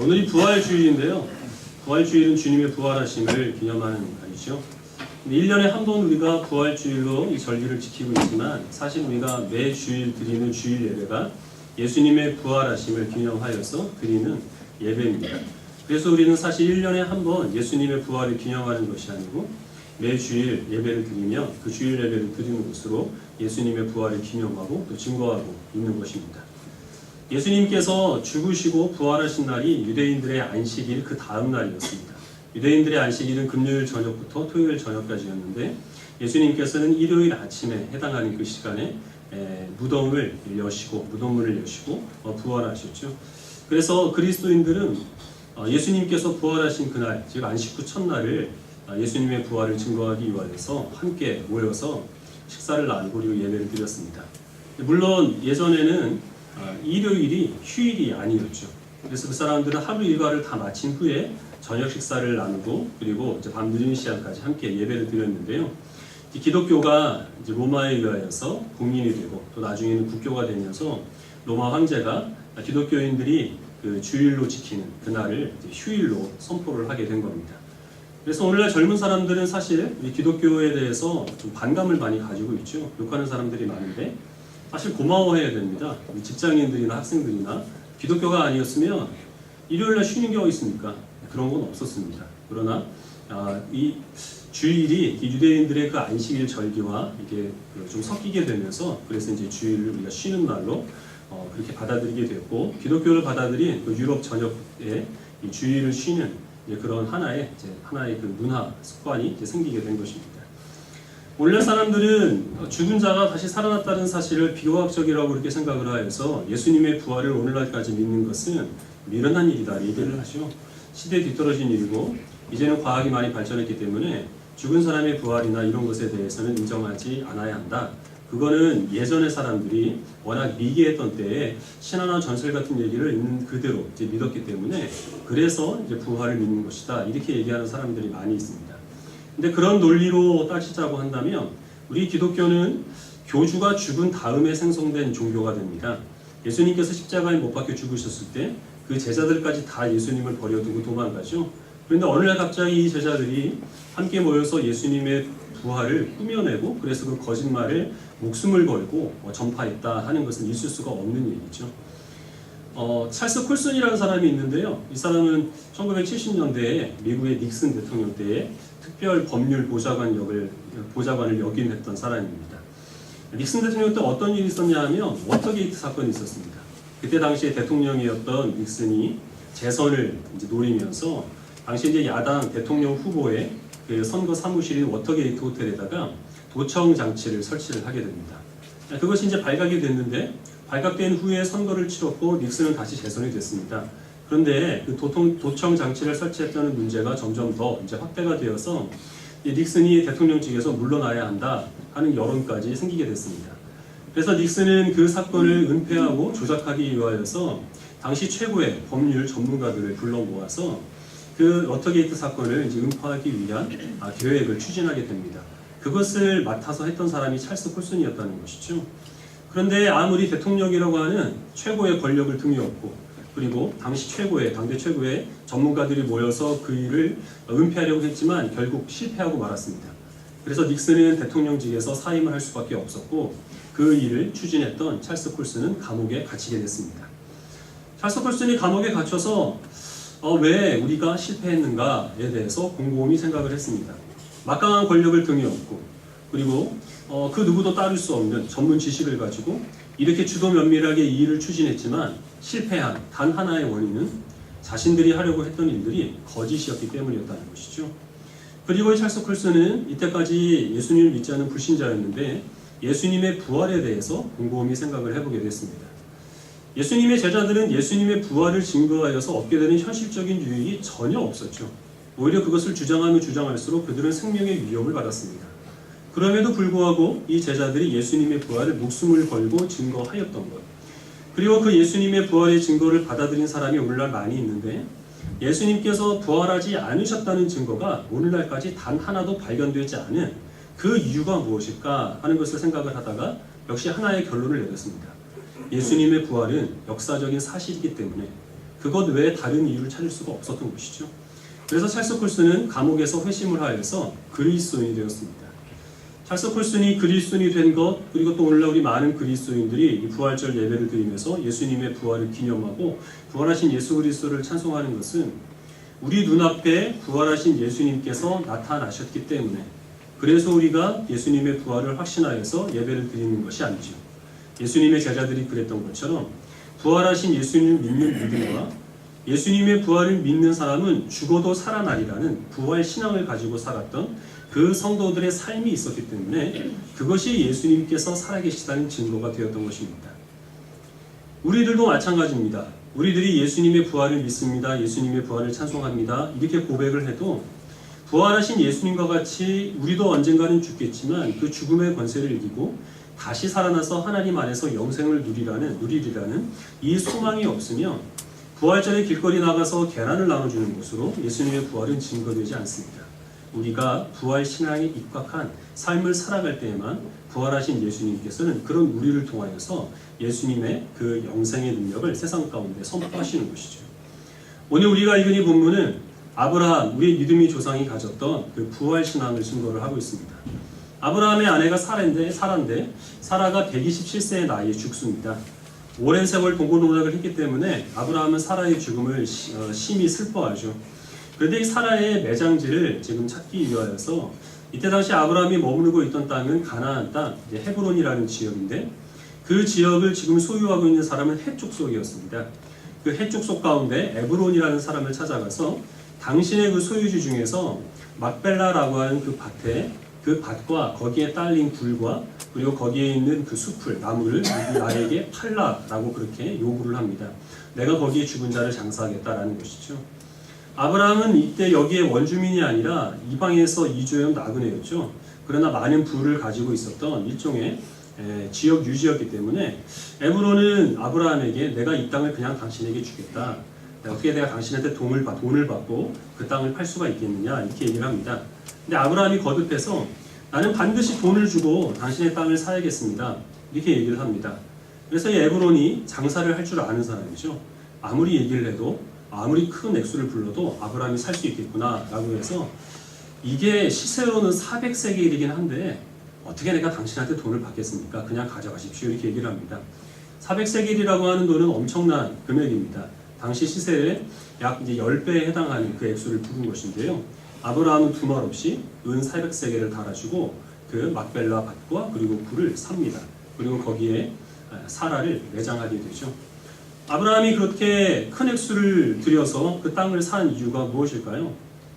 오늘이 부활주일인데요. 부활주일은 주님의 부활하심을 기념하는 날이죠. 1년에 한 번 우리가 부활주일로 이 절기를 지키고 있지만 사실 우리가 매 주일 드리는 주일 예배가 예수님의 부활하심을 기념하여서 드리는 예배입니다. 그래서 우리는 사실 1년에 한 번 예수님의 부활을 기념하는 것이 아니고 매 주일 예배를 드리며 그 주일 예배를 드리는 것으로 예수님의 부활을 기념하고 또 증거하고 있는 것입니다. 예수님께서 죽으시고 부활하신 날이 유대인들의 안식일 그 다음 날이었습니다. 유대인들의 안식일은 금요일 저녁부터 토요일 저녁까지였는데 예수님께서는 일요일 아침에 해당하는 그 시간에 무덤을 여시고 무덤문을 여시고 부활하셨죠. 그래서 그리스도인들은 예수님께서 부활하신 그날, 즉 안식 후 첫날을 예수님의 부활을 증거하기 위해서 함께 모여서 식사를 나누고 그리고 예배를 드렸습니다. 물론 예전에는 일요일이 휴일이 아니었죠. 그래서 그 사람들은 하루 일과를 다 마친 후에 저녁 식사를 나누고 그리고 이제 밤 늦은 시간까지 함께 예배를 드렸는데요. 기독교가 이제 로마에 의하여서 국민이 되고 또 나중에는 국교가 되면서 로마 황제가 기독교인들이 그 주일로 지키는 그날을 이제 휴일로 선포를 하게 된 겁니다. 그래서 오늘날 젊은 사람들은 사실 우리 기독교에 대해서 좀 반감을 많이 가지고 있죠. 욕하는 사람들이 많은데 사실 고마워해야 됩니다. 우리 직장인들이나 학생들이나 기독교가 아니었으면 일요일날 쉬는 게 어디 있습니까? 그런 건 없었습니다. 그러나 이 주일이 유대인들의 그 안식일 절기와 이게 좀 섞이게 되면서 그래서 이제 주일을 우리가 쉬는 날로 그렇게 받아들이게 됐고 기독교를 받아들인 그 유럽 전역에 이 주일을 쉬는 그런 하나의 그 문화 습관이 이제 생기게 된 것입니다. 오늘날 사람들은 죽은 자가 다시 살아났다는 사실을 비과학적이라고 그렇게 생각을 하여서 예수님의 부활을 오늘날까지 믿는 것은 미련한 일이다 얘기를 하죠. 시대에 뒤떨어진 일이고 이제는 과학이 많이 발전했기 때문에 죽은 사람의 부활이나 이런 것에 대해서는 인정하지 않아야 한다. 그거는 예전의 사람들이 워낙 미개했던 때에 신화나 전설 같은 얘기를 있는 그대로 이제 믿었기 때문에 그래서 이제 부활을 믿는 것이다 이렇게 얘기하는 사람들이 많이 있습니다. 근데 그런 논리로 따지자고 한다면 우리 기독교는 교주가 죽은 다음에 생성된 종교가 됩니다. 예수님께서 십자가에 못 박혀 죽으셨을 때 그 제자들까지 다 예수님을 버려두고 도망가죠. 그런데 어느 날 갑자기 이 제자들이 함께 모여서 예수님의 부활을 꾸며내고 그래서 그 거짓말을 목숨을 걸고 전파했다 하는 것은 있을 수가 없는 얘기죠. 찰스 콜슨이라는 사람이 있는데요. 이 사람은 1970년대에 미국의 닉슨 대통령 때에 특별 법률 보좌관을 역임했던 사람입니다. 닉슨 대통령 때 어떤 일이 있었냐 하면 워터게이트 사건이 있었습니다. 그때 당시에 대통령이었던 닉슨이 재선을 이제 노리면서 당시 이제 야당 대통령 후보의 그 선거 사무실인 워터게이트 호텔에다가 도청 장치를 설치를 하게 됩니다. 그것이 이제 발각이 됐는데 발각된 후에 선거를 치렀고 닉슨은 다시 재선이 됐습니다. 그런데 그 도청 장치를 설치했다는 문제가 점점 더 이제 확대가 되어서 닉슨이 대통령직에서 물러나야 한다 하는 여론까지 생기게 됐습니다. 그래서 닉슨은 그 사건을 은폐하고 조작하기 위하여서 당시 최고의 법률 전문가들을 불러 모아서 그 워터게이트 사건을 이제 은폐하기 위한 계획을 추진하게 됩니다. 그것을 맡아서 했던 사람이 찰스 콜슨이었다는 것이죠. 그런데 아무리 대통령이라고 하는 최고의 권력을 등에 업고 그리고 당시 당대 최고의 전문가들이 모여서 그 일을 은폐하려고 했지만 결국 실패하고 말았습니다. 그래서 닉슨은 대통령직에서 사임을 할 수밖에 없었고 그 일을 추진했던 찰스 콜슨은 감옥에 갇히게 됐습니다. 찰스 콜슨이 감옥에 갇혀서 왜 우리가 실패했는가에 대해서 곰곰이 생각을 했습니다. 막강한 권력을 등에 업고 그리고 그 누구도 따를 수 없는 전문 지식을 가지고 이렇게 주도 면밀하게 이 일을 추진했지만 실패한 단 하나의 원인은 자신들이 하려고 했던 일들이 거짓이었기 때문이었다는 것이죠. 그리고 찰스 콜슨은 이때까지 예수님을 믿지 않는 불신자였는데 예수님의 부활에 대해서 곰곰이 생각을 해보게 됐습니다. 예수님의 제자들은 예수님의 부활을 증거하여서 얻게 되는 현실적인 유익이 전혀 없었죠. 오히려 그것을 주장하면 주장할수록 그들은 생명의 위협을 받았습니다. 그럼에도 불구하고 이 제자들이 예수님의 부활을 목숨을 걸고 증거하였던 것. 그리고 그 예수님의 부활의 증거를 받아들인 사람이 오늘날 많이 있는데 예수님께서 부활하지 않으셨다는 증거가 오늘날까지 단 하나도 발견되지 않은 그 이유가 무엇일까 하는 것을 생각을 하다가 역시 하나의 결론을 내렸습니다. 예수님의 부활은 역사적인 사실이기 때문에 그것 외에 다른 이유를 찾을 수가 없었던 것이죠. 그래서 찰스 콜슨은 감옥에서 회심을 하여서 그리스도인이 되었습니다. 찰스 콜슨이 그리스도인이 된 것, 그리고 또 오늘날 우리 많은 그리스도인들이 이 부활절 예배를 드리면서 예수님의 부활을 기념하고 부활하신 예수 그리스도를 찬송하는 것은 우리 눈앞에 부활하신 예수님께서 나타나셨기 때문에, 그래서 우리가 예수님의 부활을 확신하여서 예배를 드리는 것이 아니죠. 예수님의 제자들이 그랬던 것처럼 부활하신 예수님을 믿는 믿음과 예수님의 부활을 믿는 사람은 죽어도 살아나리라는 부활 신앙을 가지고 살았던 그 성도들의 삶이 있었기 때문에 그것이 예수님께서 살아계시다는 증거가 되었던 것입니다. 우리들도 마찬가지입니다. 우리들이 예수님의 부활을 믿습니다. 예수님의 부활을 찬송합니다. 이렇게 고백을 해도 부활하신 예수님과 같이 우리도 언젠가는 죽겠지만 그 죽음의 권세를 이기고 다시 살아나서 하나님 안에서 영생을 누리리라는 이 소망이 없으면 부활절에 길거리 나가서 계란을 나눠주는 것으로 예수님의 부활은 증거되지 않습니다. 우리가 부활 신앙에 입각한 삶을 살아갈 때에만 부활하신 예수님께서는 그런 우리를 통하여서 예수님의 그 영생의 능력을 세상 가운데 선포하시는 것이죠. 오늘 우리가 읽은 이 본문은 아브라함, 우리의 믿음의 조상이 가졌던 그 부활 신앙을 증거를 하고 있습니다. 아브라함의 아내가 사라인데 사라가 127세의 나이에 죽습니다. 오랜 세월 동고동락을 했기 때문에 아브라함은 사라의 죽음을 심히 슬퍼하죠. 그런데 이 사라의 매장지를 지금 찾기 위하여서 이때 당시 아브라함이 머무르고 있던 땅은 가나안 땅, 헤브론이라는 지역인데 그 지역을 지금 소유하고 있는 사람은 헷 족속이었습니다. 그 헷 족속 가운데 에브론이라는 사람을 찾아가서 당신의 그 소유지 중에서 막벨라라고 하는 그 밭과 거기에 딸린 굴과 그리고 거기에 있는 그 숲을, 나무를 나에게 팔라라고 그렇게 요구를 합니다. 내가 거기에 죽은 자를 장사하겠다라는 것이죠. 아브라함은 이때 여기에 원주민이 아니라 이방에서 이주해온 나그네였죠. 그러나 많은 부를 가지고 있었던 일종의 지역 유지였기 때문에 에브론은 아브라함에게 내가 이 땅을 그냥 당신에게 주겠다. 어떻게 내가 당신한테 돈을 받고 그 땅을 팔 수가 있겠느냐 이렇게 얘기를 합니다. 근데 아브라함이 거듭해서 나는 반드시 돈을 주고 당신의 땅을 사야겠습니다. 이렇게 얘기를 합니다. 그래서 이 에브론이 장사를 할 줄 아는 사람이죠. 아무리 얘기를 해도 아무리 큰 액수를 불러도 아브라함이 살 수 있겠구나 라고 해서 이게 시세로는 400세겔이긴 한데 어떻게 내가 당신한테 돈을 받겠습니까? 그냥 가져가십시오 이렇게 얘기를 합니다. 400세겔이라고 하는 돈은 엄청난 금액입니다. 당시 시세에 약 이제 10배에 해당하는 그 액수를 부른 것인데요. 아브라함은 두말 없이 은 400세겔을 달아주고 그 막벨라 밭과 그리고 굴을 삽니다. 그리고 거기에 사라를 매장하게 되죠. 아브라함이 그렇게 큰 액수를 들여서 그 땅을 산 이유가 무엇일까요?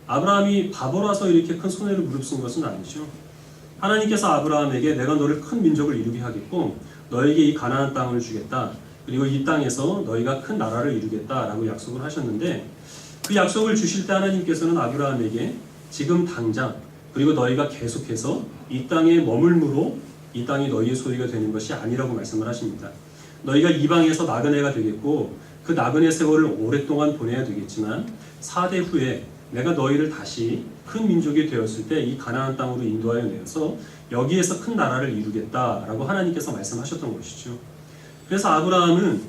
아브라함이 바보라서 이렇게 큰 손해를 무릅쓴 것은 아니죠. 하나님께서 아브라함에게 내가 너를 큰 민족을 이루게 하겠고 너에게 이 가나안 땅을 주겠다. 그리고 이 땅에서 너희가 큰 나라를 이루겠다라고 약속을 하셨는데 그 약속을 주실 때 하나님께서는 아브라함에게 지금 당장 그리고 너희가 계속해서 이 땅에 머물므로 이 땅이 너희의 소유가 되는 것이 아니라고 말씀을 하십니다. 너희가 이방에서 나그네가 되겠고 그 나그네 세월을 오랫동안 보내야 되겠지만 4대 후에 내가 너희를 다시 큰 민족이 되었을 때 이 가나안 땅으로 인도하여 내어서 여기에서 큰 나라를 이루겠다라고 하나님께서 말씀하셨던 것이죠. 그래서 아브라함은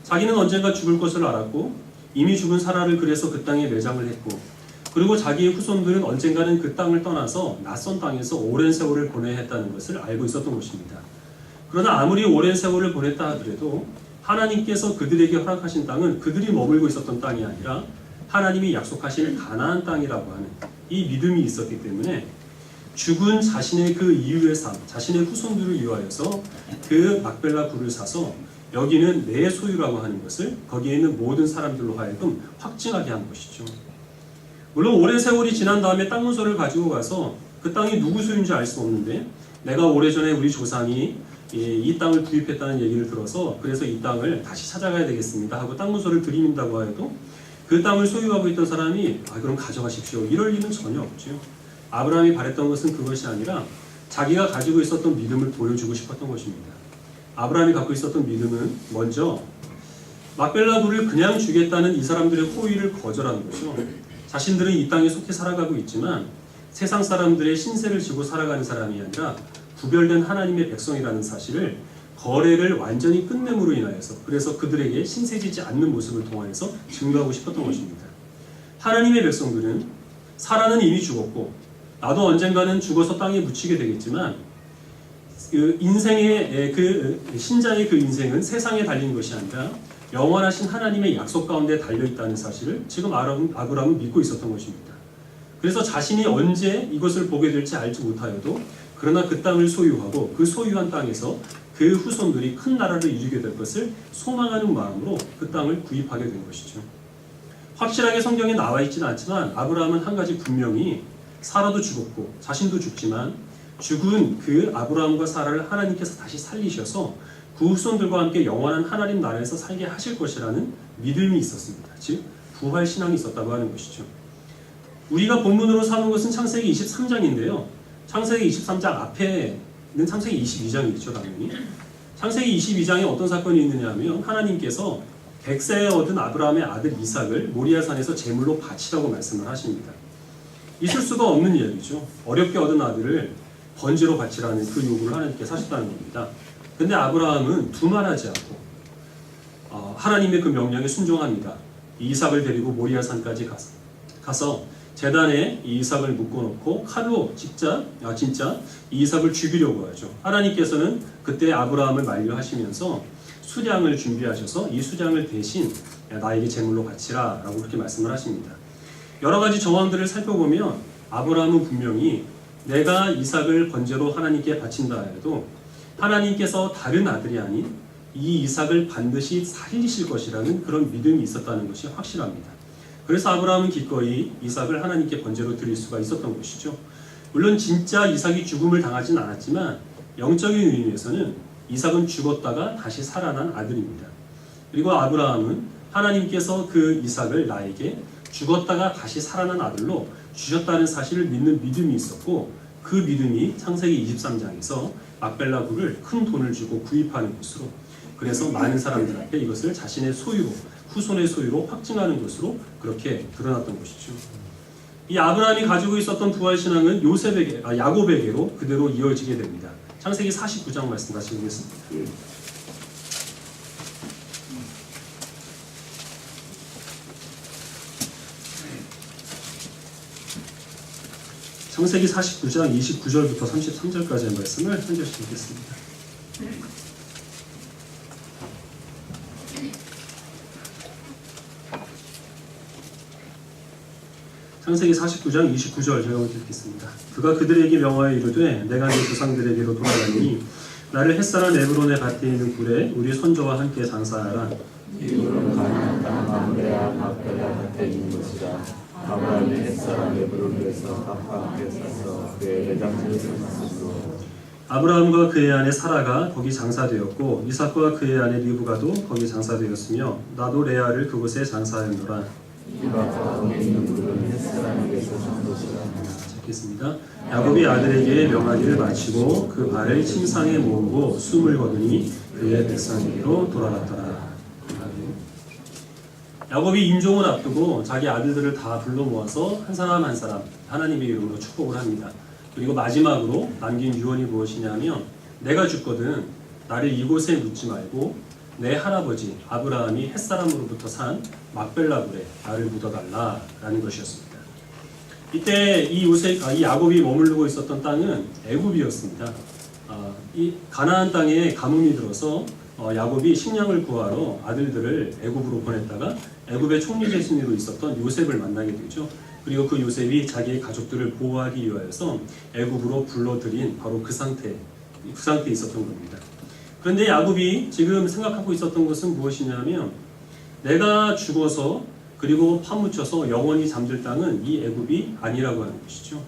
자기는 언젠가 죽을 것을 알았고 이미 죽은 사라를 그래서 그 땅에 매장을 했고 그리고 자기의 후손들은 언젠가는 그 땅을 떠나서 낯선 땅에서 오랜 세월을 보내야 했다는 것을 알고 있었던 것입니다. 그러나 아무리 오랜 세월을 보냈다 하더라도 하나님께서 그들에게 허락하신 땅은 그들이 머물고 있었던 땅이 아니라 하나님이 약속하신 가나안 땅이라고 하는 이 믿음이 있었기 때문에 죽은 자신의 그 이후의 삶, 자신의 후손들을 위하여서 그 막벨라 굴을 사서 여기는 내 소유라고 하는 것을 거기에 있는 모든 사람들로 하여금 확증하게 한 것이죠. 물론 오랜 세월이 지난 다음에 땅 문서를 가지고 가서 그 땅이 누구 소유인지 알 수 없는데 내가 오래전에 우리 조상이 이 땅을 구입했다는 얘기를 들어서 그래서 이 땅을 다시 찾아가야 되겠습니다 하고 땅 문서를 들이민다고 해도 그 땅을 소유하고 있던 사람이 그럼 가져가십시오 이럴 리는 전혀 없죠. 아브라함이 바랬던 것은 그것이 아니라 자기가 가지고 있었던 믿음을 보여주고 싶었던 것입니다. 아브라함이 갖고 있었던 믿음은 먼저 막벨라 굴을 그냥 주겠다는 이 사람들의 호의를 거절하는 것이죠. 자신들은 이 땅에 속해 살아가고 있지만 세상 사람들의 신세를 지고 살아가는 사람이 아니라 구별된 하나님의 백성이라는 사실을 거래를 완전히 끝냄으로 인하여서 그래서 그들에게 신세지지 않는 모습을 통하여서 증거하고 싶었던 것입니다. 하나님의 백성들은 사라는 이미 죽었고 나도 언젠가는 죽어서 땅에 묻히게 되겠지만 그 인생의 그 신자의 그 인생은 세상에 달린 것이 아니라 영원하신 하나님의 약속 가운데 달려 있다는 사실을 지금 아브라함은 믿고 있었던 것입니다. 그래서 자신이 언제 이것을 보게 될지 알지 못하여도 그러나 그 땅을 소유하고 그 소유한 땅에서 그 후손들이 큰 나라를 이루게 될 것을 소망하는 마음으로 그 땅을 구입하게 된 것이죠. 확실하게 성경에 나와 있지는 않지만 아브라함은 한 가지 분명히 사라도 죽었고 자신도 죽지만 죽은 그 아브라함과 사라를 하나님께서 다시 살리셔서 그 후손들과 함께 영원한 하나님 나라에서 살게 하실 것이라는 믿음이 있었습니다. 즉 부활신앙이 있었다고 하는 것이죠. 우리가 본문으로 삼은 것은 창세기 23장인데요. 창세기 23장 앞에는 창세기 22장이겠죠. 당연히. 창세기 22장에 어떤 사건이 있느냐 하면 하나님께서 100세에 얻은 아브라함의 아들 이삭을 모리아산에서 제물로 바치라고 말씀을 하십니다. 있을 수가 없는 이야기죠. 어렵게 얻은 아들을 번제로 바치라는 그 요구를 하나님께서 하셨다는 겁니다. 근데 아브라함은 두말하지 않고 하나님의 그 명령에 순종합니다. 이삭을 데리고 모리아산까지 가서 제단에 이 이삭을 묶어놓고 칼로 진짜 이삭을 죽이려고 하죠. 하나님께서는 그때 아브라함을 만류하시면서 수량을 준비하셔서 이 수량을 대신 나에게 제물로 바치라 라고 그렇게 말씀을 하십니다. 여러 가지 정황들을 살펴보면 아브라함은 분명히 내가 이삭을 번제로 하나님께 바친다 해도 하나님께서 다른 아들이 아닌 이 이삭을 반드시 살리실 것이라는 그런 믿음이 있었다는 것이 확실합니다. 그래서 아브라함은 기꺼이 이삭을 하나님께 번제로 드릴 수가 있었던 것이죠. 물론 진짜 이삭이 죽음을 당하진 않았지만 영적인 의미에서는 이삭은 죽었다가 다시 살아난 아들입니다. 그리고 아브라함은 하나님께서 그 이삭을 나에게 죽었다가 다시 살아난 아들로 주셨다는 사실을 믿는 믿음이 있었고 그 믿음이 창세기 23장에서 막벨라 굴을 큰 돈을 주고 구입하는 것으로 그래서 많은 사람들 앞에 이것을 자신의 소유로 후손의 소유로 확증하는 것으로 그렇게 드러났던 것이죠. 이 아브라함이 가지고 있었던 부활신앙은 야곱에게로 그대로 이어지게 됩니다. 창세기 49장 말씀 다시 보겠습니다. 창세기 49장 29절부터 33절까지의 말씀을 한 절씩 읽겠습니다. 창세기 49장 29절 제가 먼저 읽겠습니다. 그가 그들에게 명하여 이르되 내가 네 조상들에게로 돌아가니 나를 햇살한 에브론의 밭에 있는 굴에 우리 손자와 함께 장사하라. 이 굴은 가나안 땅 마므레아 막벨라 밭에 있는 것이라. 아브라함이 햇살한 에브론에서 밭과 함께 사서 그의 내장지를 삼았으므로 아브라함과 그의 아내 사라가 거기 장사되었고 이삭과 그의 아내 리브가도 거기 장사되었으며 나도 레아를 그곳에 장사하였노라. 이 밭과 거기 있는 굴은 햇살함에게서 산 것이라. 읽겠습니다. 야곱이 아들에게 명하기를 마치고 그 발을 침상에 모으고 숨을 거두니 그의 백성에게로 돌아갔더라. 야곱이 임종을 앞두고 자기 아들들을 다 불러 모아서 한 사람 한 사람 하나님의 이름으로 축복을 합니다. 그리고 마지막으로 남긴 유언이 무엇이냐면 내가 죽거든 나를 이곳에 묻지 말고 내 할아버지 아브라함이 햇사람으로부터 산 막벨라굴에 나를 묻어달라라는 것이었습니다. 이때 이 야곱이 머무르고 있었던 땅은 애굽이었습니다. 이 가나안 땅에 가뭄이 들어서 야곱이 식량을 구하러 아들들을 애굽으로 보냈다가 애굽의 총리 대신으로 있었던 요셉을 만나게 되죠. 그리고 그 요셉이 자기의 가족들을 보호하기 위하여서 애굽으로 불러들인 바로 그 상태에 있었던 겁니다. 그런데 야곱이 지금 생각하고 있었던 것은 무엇이냐면 내가 죽어서 그리고 파묻혀서 영원히 잠들 땅은 이 애굽이 아니라고 하는 것이죠.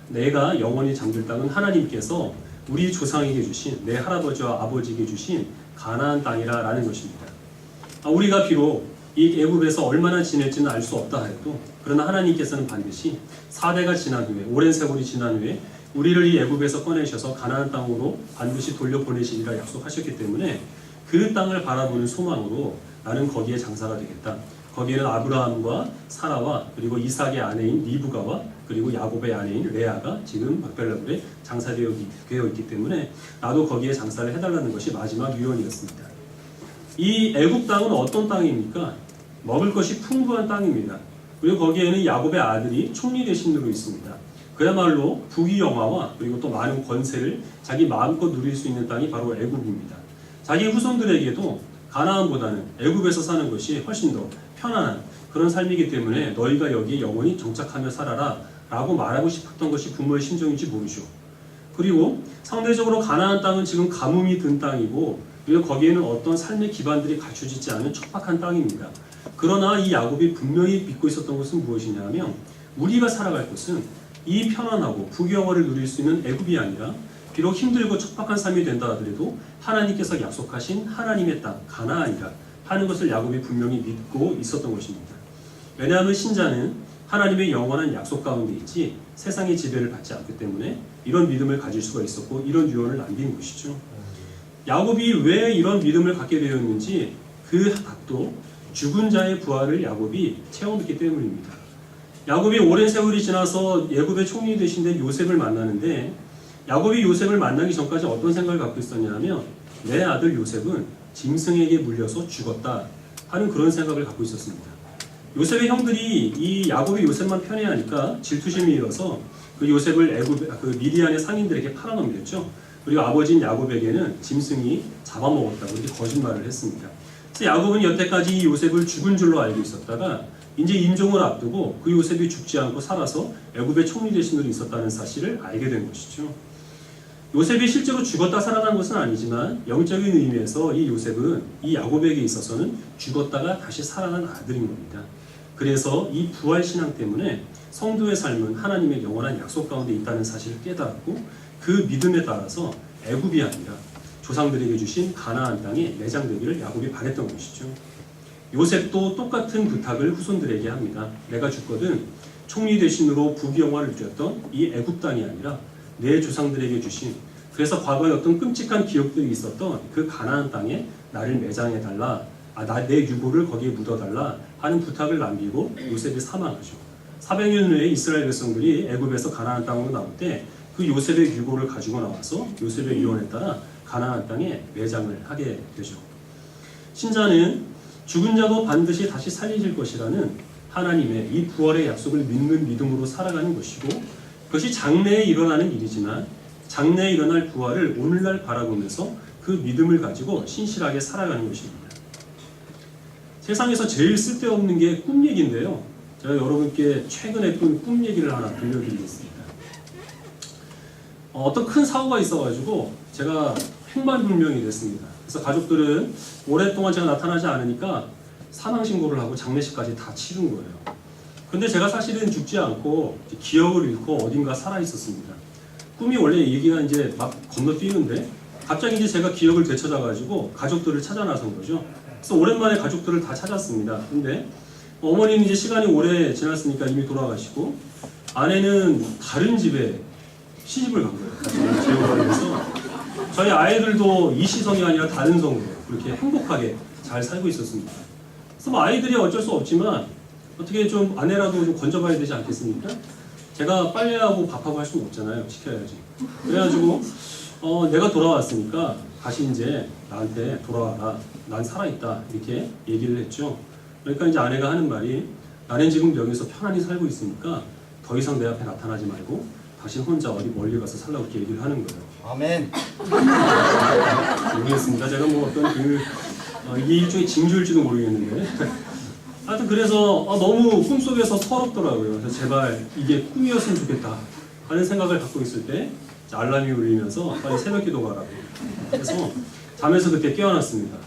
내가 영원히 잠들 땅은 하나님께서 우리 조상에게 주신 내 할아버지와 아버지에게 주신 가나안 땅이라는 것입니다. 우리가 비록 이 애굽에서 얼마나 지낼지는 알 수 없다 해도 그러나 하나님께서는 반드시 4대가 지난 후에 오랜 세월이 지난 후에 우리를 이 애굽에서 꺼내셔서 가나안 땅으로 반드시 돌려보내시리라 약속하셨기 때문에 그 땅을 바라보는 소망으로 나는 거기에 장사가 되겠다. 거기에는 아브라함과 사라와 그리고 이삭의 아내인 리브가와 그리고 야곱의 아내인 레아가 지금 막벨라굴에 장사되어 있기 때문에 나도 거기에 장사를 해달라는 것이 마지막 유언이었습니다. 이 애굽 땅은 어떤 땅입니까? 먹을 것이 풍부한 땅입니다. 그리고 거기에는 야곱의 아들이 총리 대신으로 있습니다. 그야말로 부귀영화와 그리고 또 많은 권세를 자기 마음껏 누릴 수 있는 땅이 바로 애굽입니다. 자기 후손들에게도 가나안보다는 애굽에서 사는 것이 훨씬 더 편안한 그런 삶이기 때문에 너희가 여기에 영원히 정착하며 살아라 라고 말하고 싶었던 것이 부모의 심정인지 모르죠. 그리고 상대적으로 가나안 땅은 지금 가뭄이 든 땅이고 그리고 거기에는 어떤 삶의 기반들이 갖춰지지 않은 척박한 땅입니다. 그러나 이 야곱이 분명히 믿고 있었던 것은 무엇이냐면 우리가 살아갈 곳은 이 편안하고 부귀영화를 누릴 수 있는 애굽이 아니라 비록 힘들고 척박한 삶이 된다 하더라도 하나님께서 약속하신 하나님의 땅 가나안이라 하는 것을 야곱이 분명히 믿고 있었던 것입니다. 왜냐하면 신자는 하나님의 영원한 약속 가운데 있지 세상의 지배를 받지 않기 때문에 이런 믿음을 가질 수가 있었고 이런 유언을 남긴 것이죠. 야곱이 왜 이런 믿음을 갖게 되었는지 그 답도 죽은 자의 부활을 야곱이 체험했기 때문입니다. 야곱이 오랜 세월이 지나서 애굽의 총리 되신 요셉을 만나는데 야곱이 요셉을 만나기 전까지 어떤 생각을 갖고 있었냐면 내 아들 요셉은 짐승에게 물려서 죽었다 하는 그런 생각을 갖고 있었습니다. 요셉의 형들이 이 야곱이 요셉만 편애하니까 질투심이 일어서 그 요셉을 그 미디안의 상인들에게 팔아넘겼죠. 그리고 아버지인 야곱에게는 짐승이 잡아먹었다고 이렇게 거짓말을 했습니다. 그래서 야곱은 여태까지 이 요셉을 죽은 줄로 알고 있었다가 이제 임종을 앞두고 그 요셉이 죽지 않고 살아서 애굽의 총리 대신으로 있었다는 사실을 알게 된 것이죠. 요셉이 실제로 죽었다 살아난 것은 아니지만 영적인 의미에서 이 요셉은 이 야곱에게 있어서는 죽었다가 다시 살아난 아들인 겁니다. 그래서 이 부활신앙 때문에 성도의 삶은 하나님의 영원한 약속 가운데 있다는 사실을 깨달았고 그 믿음에 따라서 애굽이 아니라 조상들에게 주신 가나안 땅에 내장되기를 야곱이 바랬던 것이죠. 요셉도 똑같은 부탁을 후손들에게 합니다. 내가 죽거든 총리 대신으로 부귀영화를 누렸던 이 애굽 땅이 아니라 내 조상들에게 주신 그래서 과거에 어떤 끔찍한 기억들이 있었던 그 가나안 땅에 나를 매장해달라 내 유고를 거기에 묻어달라 하는 부탁을 남기고 요셉이 사망하죠. 400년 후에 이스라엘 백성들이 애굽에서 가나안 땅으로 나올 때 그 요셉의 유고를 가지고 나와서 요셉의 유언에 따라 가나안 땅에 매장을 하게 되죠. 신자는 죽은 자도 반드시 다시 살리실 것이라는 하나님의 이 부활의 약속을 믿는 믿음으로 살아가는 것이고 그것이 장래에 일어나는 일이지만 장래에 일어날 부활을 오늘날 바라보면서 그 믿음을 가지고 신실하게 살아가는 것입니다. 세상에서 제일 쓸데없는 게 꿈 얘기인데요. 제가 여러분께 최근에 꾼 꿈 얘기를 하나 들려드리겠습니다. 어떤 큰 사고가 있어가지고 제가 행방불명이 됐습니다. 그래서 가족들은 오랫동안 제가 나타나지 않으니까 사망신고를 하고 장례식까지 다 치른 거예요. 근데 제가 사실은 죽지 않고 기억을 잃고 어딘가 살아있었습니다. 꿈이 원래 얘기가 이제 막 건너뛰는데 갑자기 이제 제가 기억을 되찾아가지고 가족들을 찾아 나선 거죠. 그래서 오랜만에 가족들을 다 찾았습니다. 근데 어머니는 이제 시간이 오래 지났으니까 이미 돌아가시고 아내는 다른 집에 시집을 간 거예요. 재혼해서 저희 아이들도 이 시성이 아니라 다른 성으로 그렇게 행복하게 잘 살고 있었습니다. 그래서 뭐 아이들이 어쩔 수 없지만 어떻게 좀 아내라도 좀 건져봐야 되지 않겠습니까? 제가 빨래하고 밥하고 할 수는 없잖아요. 시켜야지. 그래가지고 내가 돌아왔으니까 다시 이제 나한테 돌아와라. 난 살아있다. 이렇게 얘기를 했죠. 그러니까 이제 아내가 하는 말이 나는 지금 여기서 편안히 살고 있으니까 더 이상 내 앞에 나타나지 말고 당신 혼자 어디 멀리 가서 살라고 이렇게 얘기를 하는 거예요. 아멘. 모르겠습니다. 제가 뭐 어떤 이게 일종의 징조일지도 모르겠는데 하여튼 그래서 너무 꿈속에서 서럽더라고요. 그래서 제발 이게 꿈이었으면 좋겠다 하는 생각을 갖고 있을 때 알람이 울리면서 빨리 새벽 기도 가라고 그래서 잠에서 그때 깨어났습니다.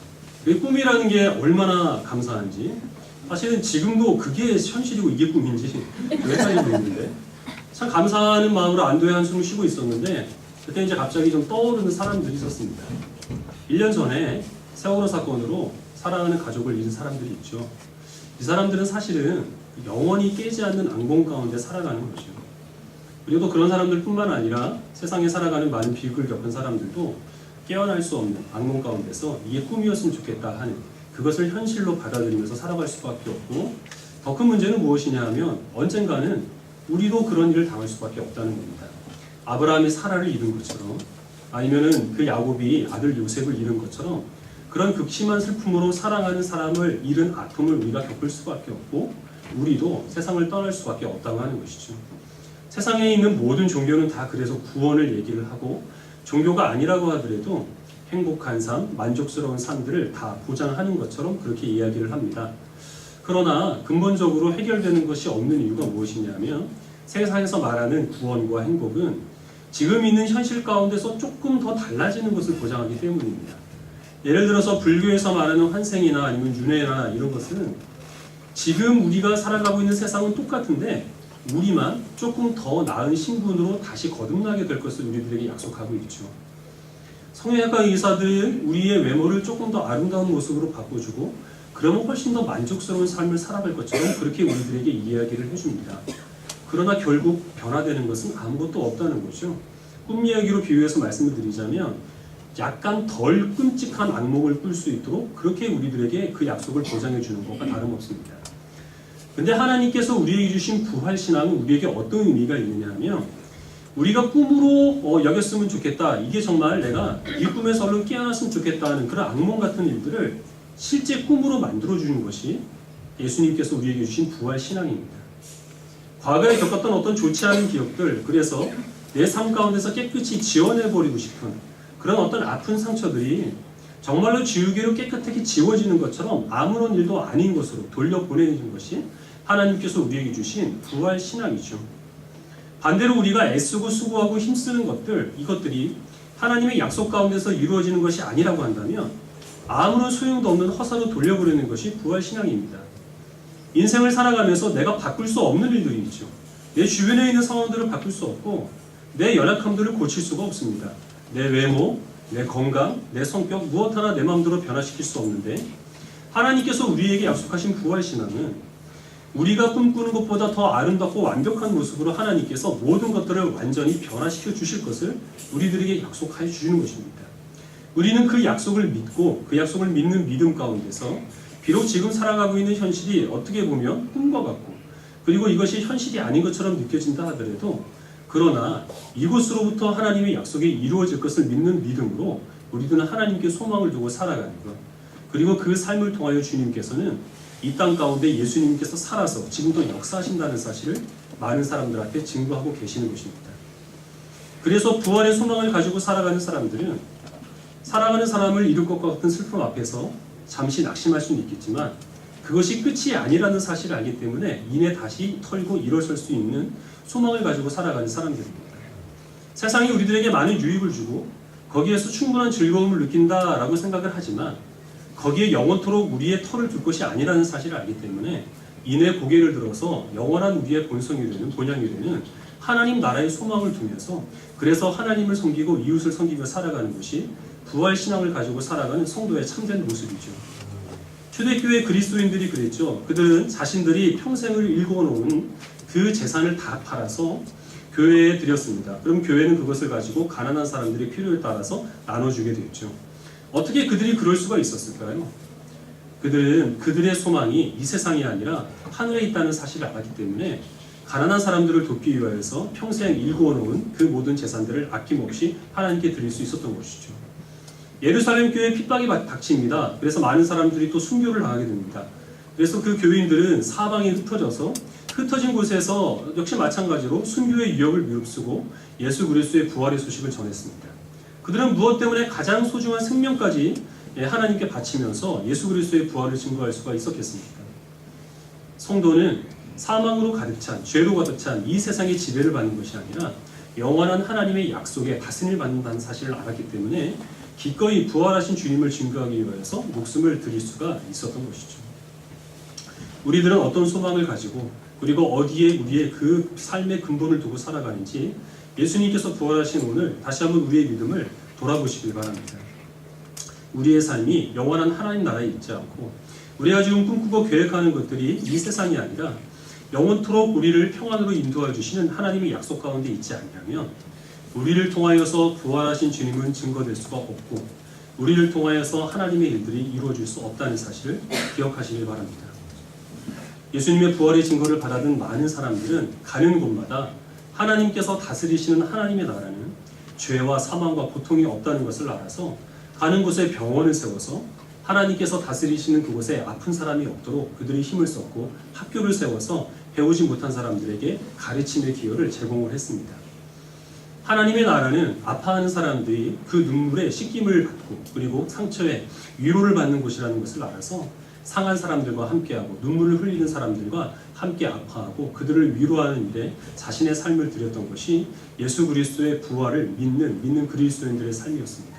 이 꿈이라는 게 얼마나 감사한지 사실은 지금도 그게 현실이고 이게 꿈인지 헷갈리고 있는데 참 감사하는 마음으로 안도의 한숨을 쉬고 있었는데 그때 이제 갑자기 좀 떠오르는 사람들이 있었습니다. 1년 전에 세월호 사건으로 사랑하는 가족을 잃은 사람들이 있죠. 이 사람들은 사실은 영원히 깨지 않는 악몽 가운데 살아가는 거죠. 그리고 또 그런 사람들뿐만 아니라 세상에 살아가는 많은 비극을 겪은 사람들도 깨어날 수 없는 악몽 가운데서 이게 꿈이었으면 좋겠다 하는 그것을 현실로 받아들이면서 살아갈 수밖에 없고 더 큰 문제는 무엇이냐 하면 언젠가는 우리도 그런 일을 당할 수밖에 없다는 겁니다. 아브라함이 사라를 잃은 것처럼, 아니면은 그 야곱이 아들 요셉을 잃은 것처럼 그런 극심한 슬픔으로 사랑하는 사람을 잃은 아픔을 우리가 겪을 수밖에 없고, 우리도 세상을 떠날 수밖에 없다고 하는 것이죠. 세상에 있는 모든 종교는 다 그래서 구원을 얘기를 하고, 종교가 아니라고 하더라도 행복한 삶, 만족스러운 삶들을 다 보장하는 것처럼 그렇게 이야기를 합니다. 그러나 근본적으로 해결되는 것이 없는 이유가 무엇이냐면, 세상에서 말하는 구원과 행복은 지금 있는 현실 가운데서 조금 더 달라지는 것을 보장하기 때문입니다. 예를 들어서 불교에서 말하는 환생이나 아니면 윤회나 이런 것은 지금 우리가 살아가고 있는 세상은 똑같은데 우리만 조금 더 나은 신분으로 다시 거듭나게 될 것을 우리들에게 약속하고 있죠. 성형외과 의사들은 우리의 외모를 조금 더 아름다운 모습으로 바꿔주고, 그러면 훨씬 더 만족스러운 삶을 살아갈 것처럼 그렇게 우리들에게 이야기를 해줍니다. 그러나 결국 변화되는 것은 아무것도 없다는 거죠. 꿈 이야기로 비유해서 말씀을 드리자면, 약간 덜 끔찍한 악몽을 꿀 수 있도록 그렇게 우리들에게 그 약속을 보장해 주는 것과 다름없습니다. 근데 하나님께서 우리에게 주신 부활신앙은 우리에게 어떤 의미가 있느냐 하면, 우리가 꿈으로 여겼으면 좋겠다, 이게 정말 내가 이 꿈에서 얼른 깨어났으면 좋겠다 하는 그런 악몽 같은 일들을 실제 꿈으로 만들어주는 것이 예수님께서 우리에게 주신 부활신앙입니다. 과거에 겪었던 어떤 좋지 않은 기억들, 그래서 내 삶 가운데서 깨끗이 지워내버리고 싶은 그런 어떤 아픈 상처들이 정말로 지우개로 깨끗하게 지워지는 것처럼 아무런 일도 아닌 것으로 돌려보내는 것이 하나님께서 우리에게 주신 부활신앙이죠. 반대로 우리가 애쓰고 수고하고 힘쓰는 것들, 이것들이 하나님의 약속 가운데서 이루어지는 것이 아니라고 한다면 아무런 소용도 없는 허사로 돌려보내는 것이 부활신앙입니다. 인생을 살아가면서 내가 바꿀 수 없는 일들이 있죠. 내 주변에 있는 상황들을 바꿀 수 없고, 내 연약함들을 고칠 수가 없습니다. 내 외모, 내 건강, 내 성격, 무엇 하나 내 마음대로 변화시킬 수 없는데, 하나님께서 우리에게 약속하신 부활신앙은 우리가 꿈꾸는 것보다 더 아름답고 완벽한 모습으로 하나님께서 모든 것들을 완전히 변화시켜 주실 것을 우리들에게 약속하여 주시는 것입니다. 우리는 그 약속을 믿고 그 약속을 믿는 믿음 가운데서 비록 지금 살아가고 있는 현실이 어떻게 보면 꿈과 같고, 그리고 이것이 현실이 아닌 것처럼 느껴진다 하더라도, 그러나 이곳으로부터 하나님의 약속이 이루어질 것을 믿는 믿음으로 우리들은 하나님께 소망을 두고 살아가는 것, 그리고 그 삶을 통하여 주님께서는 이 땅 가운데 예수님께서 살아서 지금도 역사하신다는 사실을 많은 사람들 앞에 증거하고 계시는 것입니다. 그래서 부활의 소망을 가지고 살아가는 사람들은 사랑하는 사람을 잃을 것과 같은 슬픔 앞에서 잠시 낙심할 수는 있겠지만, 그것이 끝이 아니라는 사실을 알기 때문에 이내 다시 털고 일어설 수 있는 소망을 가지고 살아가는 사람들입니다. 세상이 우리들에게 많은 유익을 주고 거기에서 충분한 즐거움을 느낀다라고 생각을 하지만, 거기에 영원토록 우리의 털을 둘 것이 아니라는 사실을 알기 때문에 이내 고개를 들어서 영원한 우리의 본성이 되는, 본향이 되는 하나님 나라의 소망을 두면서, 그래서 하나님을 섬기고 이웃을 섬기며 살아가는 것이 부활신앙을 가지고 살아가는 성도의 참된 모습이죠. 초대교회 그리스도인들이 그랬죠. 그들은 자신들이 평생을 일궈놓은 그 재산을 다 팔아서 교회에 드렸습니다. 그럼 교회는 그것을 가지고 가난한 사람들의 필요에 따라서 나눠주게 되었죠. 어떻게 그들이 그럴 수가 있었을까요? 그들은 그들의 소망이 이 세상이 아니라 하늘에 있다는 사실을 알았기 때문에 가난한 사람들을 돕기 위하여서 평생 일궈놓은 그 모든 재산들을 아낌없이 하나님께 드릴 수 있었던 것이죠. 예루살렘 교회에 핍박이 닥칩니다. 그래서 많은 사람들이 또 순교를 당하게 됩니다. 그래서 그 교인들은 사방에 흩어진 곳에서 역시 마찬가지로 순교의 위협을 무릅쓰고 예수 그리스도의 부활의 소식을 전했습니다. 그들은 무엇 때문에 가장 소중한 생명까지 하나님께 바치면서 예수 그리스도의 부활을 증거할 수가 있었겠습니까? 성도는 사망으로 가득 찬, 죄로 가득 찬 이 세상의 지배를 받는 것이 아니라 영원한 하나님의 약속에 다스림을 받는다는 사실을 알았기 때문에 기꺼이 부활하신 주님을 증거하기 위해서 목숨을 드릴 수가 있었던 것이죠. 우리들은 어떤 소망을 가지고, 그리고 어디에 우리의 그 삶의 근본을 두고 살아가는지 예수님께서 부활하신 오늘 다시 한번 우리의 믿음을 돌아보시길 바랍니다. 우리의 삶이 영원한 하나님 나라에 있지 않고 우리가 지금 꿈꾸고 계획하는 것들이 이 세상이 아니라 영원토록 우리를 평안으로 인도해 주시는 하나님의 약속 가운데 있지 않냐면, 우리를 통하여서 부활하신 주님은 증거될 수가 없고 우리를 통하여서 하나님의 일들이 이루어질 수 없다는 사실을 기억하시길 바랍니다. 예수님의 부활의 증거를 받아든 많은 사람들은 가는 곳마다 하나님께서 다스리시는 하나님의 나라는 죄와 사망과 고통이 없다는 것을 알아서 가는 곳에 병원을 세워서 하나님께서 다스리시는 그곳에 아픈 사람이 없도록 그들이 힘을 썼고 학교를 세워서 배우지 못한 사람들에게 가르침의 기회를 제공을 했습니다. 하나님의 나라는 아파하는 사람들이 그 눈물에 씻김을 받고 그리고 상처에 위로를 받는 곳이라는 것을 알아서 상한 사람들과 함께하고 눈물을 흘리는 사람들과 함께 아파하고 그들을 위로하는 일에 자신의 삶을 드렸던 것이 예수 그리스도의 부활을 믿는 그리스도인들의 삶이었습니다.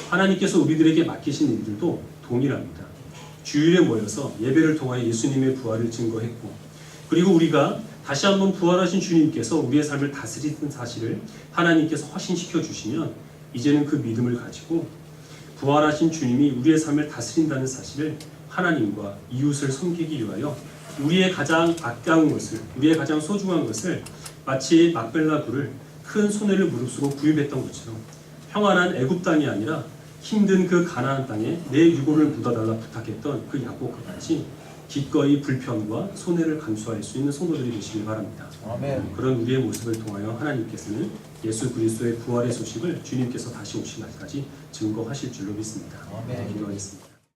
하나님께서 우리들에게 맡기신 일들도 동일합니다. 주일에 모여서 예배를 통하여 예수님의 부활을 증거했고 그리고 우리가 다시 한번 부활하신 주님께서 우리의 삶을 다스리는 사실을 하나님께서 확신시켜 주시면 이제는 그 믿음을 가지고 부활하신 주님이 우리의 삶을 다스린다는 사실을 하나님과 이웃을 섬기기 위하여 우리의 가장 아까운 것을, 우리의 가장 소중한 것을 마치 막벨라 굴을 큰 손해를 무릅쓰고 구입했던 것처럼 평안한 애굽 땅이 아니라 힘든 그 가나안 땅에 내 유고를 묻어달라 부탁했던 그 야곱과 같이 기꺼이 불편과 손해를 감수할 수 있는 성도들이 되시길 바랍니다. 아멘. 그런 우리의 모습을 통하여 하나님께서는 예수 그리스도의 부활의 소식을 주님께서 다시 오실 날까지 증거하실 줄로 믿습니다. 아멘. 기도하겠습니다.